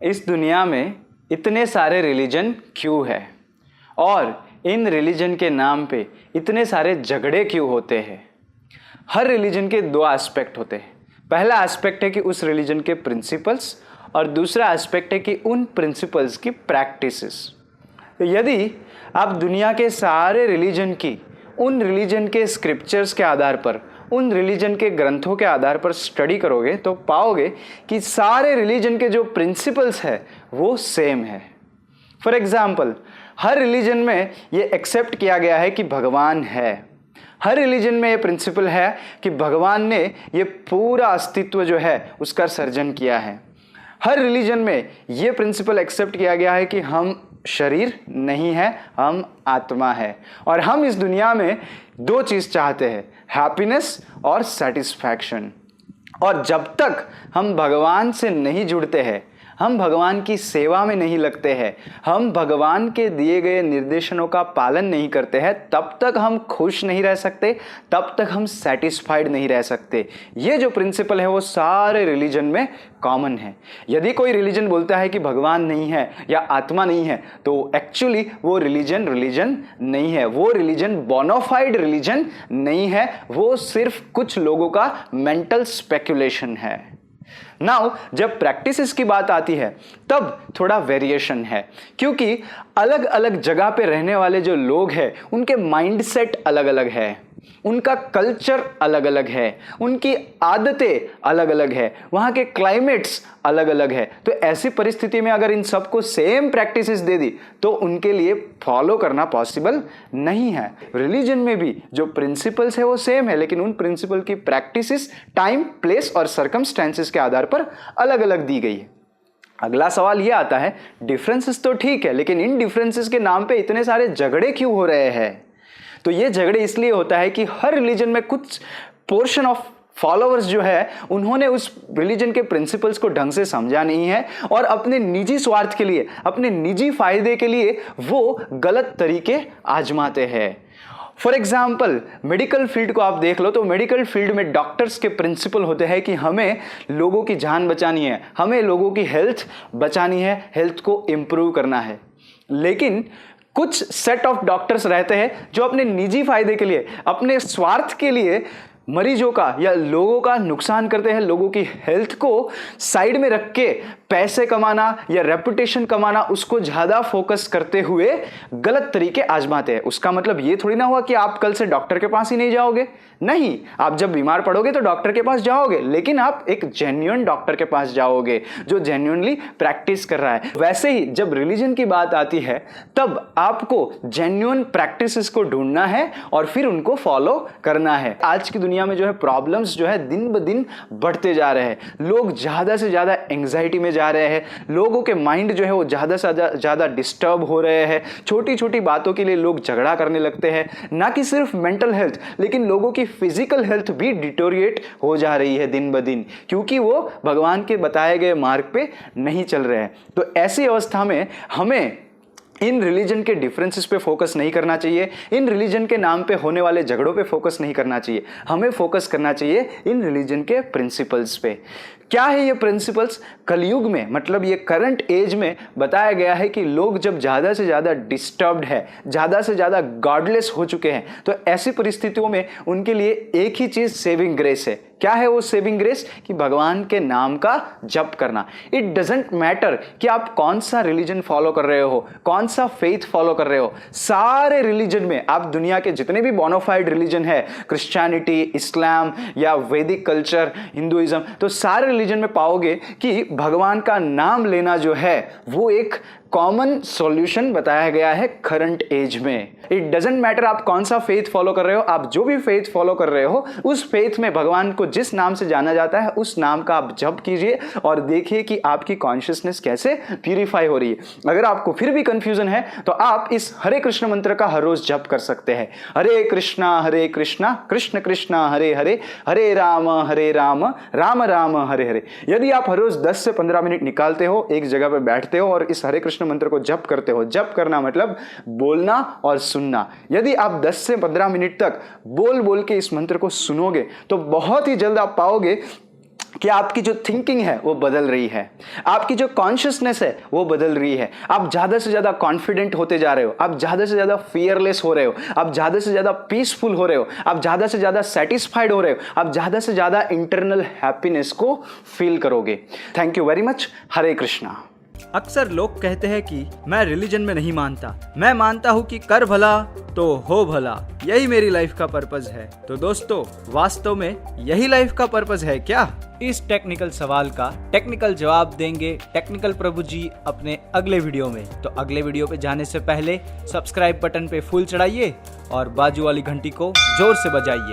इस दुनिया में इतने सारे रिलीजन क्यों है और इन रिलीजन के नाम पे इतने सारे झगड़े क्यों होते हैं? हर रिलीजन के दो एस्पेक्ट होते हैं। पहला एस्पेक्ट है कि उस रिलीजन के प्रिंसिपल्स और दूसरा एस्पेक्ट है कि उन प्रिंसिपल्स की प्रैक्टिसेस। तो यदि आप दुनिया के सारे रिलीजन की उन रिलीजन के स्क्रिप्चर्स के आधार पर, उन रिलीजन के ग्रंथों के आधार पर स्टडी करोगे तो पाओगे कि सारे रिलीजन के जो प्रिंसिपल्स है वो सेम है। फॉर एग्जाम्पल, हर रिलीजन में ये एक्सेप्ट किया गया है कि भगवान है। हर रिलीजन में ये प्रिंसिपल है कि भगवान ने ये पूरा अस्तित्व जो है उसका सर्जन किया है। हर रिलीजन में ये प्रिंसिपल एक्सेप्ट किया गया है कि हम शरीर नहीं है, हम आत्मा है और हम इस दुनिया में दो चीज चाहते हैं, हैप्पीनेस और सेटिस्फैक्शन। और जब तक हम भगवान से नहीं जुड़ते हैं, हम भगवान की सेवा में नहीं लगते हैं, हम भगवान के दिए गए निर्देशनों का पालन नहीं करते हैं, तब तक हम खुश नहीं रह सकते, तब तक हम सेटिस्फाइड नहीं रह सकते। ये जो प्रिंसिपल है वो सारे रिलीजन में कॉमन है। यदि कोई रिलीजन बोलता है कि भगवान नहीं है या आत्मा नहीं है तो एक्चुअली वो रिलीजन नहीं है, वो रिलीजन बोनाफाइड रिलीजन नहीं है, वो सिर्फ कुछ लोगों का मेंटल स्पेकुलेशन है। नाउ जब प्रैक्टिसेस की बात आती है तब थोड़ा वेरिएशन है, क्योंकि अलग अलग जगह पे रहने वाले जो लोग हैं उनके माइंडसेट अलग अलग है, उनका कल्चर अलग अलग है, उनकी आदतें अलग अलग है, वहाँ के क्लाइमेट्स अलग अलग है। तो ऐसी परिस्थिति में अगर इन सबको सेम प्रैक्टिसेस दे दी तो उनके लिए फॉलो करना पॉसिबल नहीं है। रिलीजन में भी जो प्रिंसिपल्स है वो सेम है, लेकिन उन प्रिंसिपल की प्रैक्टिसेस टाइम, प्लेस और सर्कमस्टेंसेस के आधार पर अलग अलग दी गई है। अगला सवाल ये आता है, डिफरेंसेस तो ठीक है, लेकिन इन डिफरेंसेस के नाम पे इतने सारे झगड़े क्यों हो रहे हैं? तो ये झगड़े इसलिए होता है कि हर रिलीजन में कुछ पोर्शन ऑफ फॉलोअर्स जो है उन्होंने उस रिलीजन के प्रिंसिपल्स को ढंग से समझा नहीं है और अपने निजी स्वार्थ के लिए, अपने निजी फायदे के लिए वो गलत तरीके आजमाते हैं। फॉर एग्जाम्पल, मेडिकल फील्ड को आप देख लो तो मेडिकल फील्ड में डॉक्टर्स के प्रिंसिपल होते हैं कि हमें लोगों की जान बचानी है, हमें लोगों की हेल्थ बचानी है, हेल्थ को इंप्रूव करना है। लेकिन कुछ सेट ऑफ डॉक्टर्स रहते हैं जो अपने निजी फायदे के लिए, अपने स्वार्थ के लिए मरीजों का या लोगों का नुकसान करते हैं। लोगों की हेल्थ को साइड में रख के पैसे कमाना या रेपुटेशन कमाना, उसको ज्यादा फोकस करते हुए गलत तरीके आजमाते हैं। उसका मतलब ये थोड़ी ना हुआ कि आप कल से डॉक्टर के पास ही नहीं जाओगे। नहीं, आप जब बीमार पड़ोगे तो डॉक्टर के पास जाओगे, लेकिन आप एक जेन्युइन डॉक्टर के पास जाओगे जो जेन्युइनली प्रैक्टिस कर रहा है। वैसे ही जब रिलीजन की बात आती है तब आपको जेन्युइन प्रैक्टिसेस को ढूंढना है और फिर उनको फॉलो करना है। आज की दुनिया में जो है प्रॉब्लम्स जो है दिन ब दिन बढ़ते जा रहे हैं। लोग ज्यादा से ज्यादा एंग्जाइटी में जा रहे हैं, लोगों के माइंड जो है वो ज्यादा से ज्यादा डिस्टर्ब हो रहे हैं। छोटी छोटी बातों के लिए लोग झगड़ा करने लगते हैं। ना कि सिर्फ मेंटल हेल्थ, लेकिन लोगों की फिजिकल हेल्थ भी डिटोरिएट हो जा रही है दिन ब दिन, क्योंकि वो भगवान के बताए गए मार्ग पे नहीं चल रहे हैं। तो ऐसी अवस्था में हमें इन रिलीजन के डिफरेंसेस पे फोकस नहीं करना चाहिए, इन रिलीजन के नाम पे होने वाले झगड़ों पे फोकस नहीं करना चाहिए। हमें फोकस करना चाहिए इन रिलीजन के प्रिंसिपल्स पे। क्या है ये प्रिंसिपल्स? कलयुग में, मतलब ये करंट एज में बताया गया है कि लोग जब ज्यादा से ज्यादा डिस्टर्ब्ड है, ज्यादा से ज्यादा गॉडलेस हो चुके हैं, तो ऐसी परिस्थितियों में उनके लिए एक ही चीज सेविंग ग्रेस है। क्या है वो सेविंग ग्रेस? कि भगवान के नाम का जप करना। इट डजेंट मैटर कि आप कौन सा रिलीजन फॉलो कर रहे हो, कौन सा फेथ फॉलो कर रहे हो। सारे रिलीजन में, आप दुनिया के जितने भी बोनाफाइड रिलीजन है, क्रिश्चियनिटी, इस्लाम या वैदिक कल्चर, हिंदुइज्म, तो सारे रिलीजन में पाओगे कि भगवान का नाम लेना जो है वो एक कॉमन सॉल्यूशन बताया गया है करंट एज में। इट डजेंट मैटर आप कौन सा फेथ फॉलो कर रहे हो, आप जो भी फेथ फॉलो कर रहे हो उस फेथ में भगवान को जिस नाम से जाना जाता है उस नाम का आप जप कीजिए और देखिए कि आपकी कॉन्शियसनेस कैसे प्यूरिफाई हो रही है। अगर आपको फिर भी कंफ्यूजन है तो आप इस हरे कृष्ण मंत्र का हर रोज जप कर सकते हैं। हरे कृष्णा कृष्ण कृष्णा हरे हरे, हरे राम राम राम हरे हरे। यदि आप हर रोज 10 से 15 मिनट निकालते हो, एक जगह पे बैठते हो और इस हरे कृष्ण मंत्र को जप करते हो, जप करना मतलब बोलना और सुनना। यदि आप 10 से 15 मिनट तक बोल बोल के इस मंत्र को सुनोगे तो बहुत ही जल्द आप पाओगे कि आपकी जो थिंकिंग है वो बदल रही है, आपकी जो कॉन्शियसनेस है वो बदल रही है। आप ज़्यादा से ज़्यादा कॉन्फिडेंट होते जा रहे हो, आप ज़्यादा से ज़्यादा फियरलेस हो रहे हो, आप ज़्यादा से ज़्यादा पीसफुल हो रहे हो, आप ज़्यादा से ज़्यादा सेटिस्फाइड हो रहे हो, आप ज़्यादा से ज़्यादा इंटरनल हैप्पीनेस को फील करोगे। Thank you very much. Hare Krishna. अक्सर लोग कहते हैं कि मैं रिलीजन में नहीं मानता, मैं मानता हूँ कि कर भला तो हो भला, यही मेरी लाइफ का पर्पस है। तो दोस्तों, वास्तव में यही लाइफ का पर्पस है क्या? इस टेक्निकल सवाल का टेक्निकल जवाब देंगे टेक्निकल प्रभु जी अपने अगले वीडियो में। तो अगले वीडियो पे जाने से पहले सब्सक्राइब बटन पे फूल चढ़ाइए और बाजू वाली घंटी को जोर से बजाइए।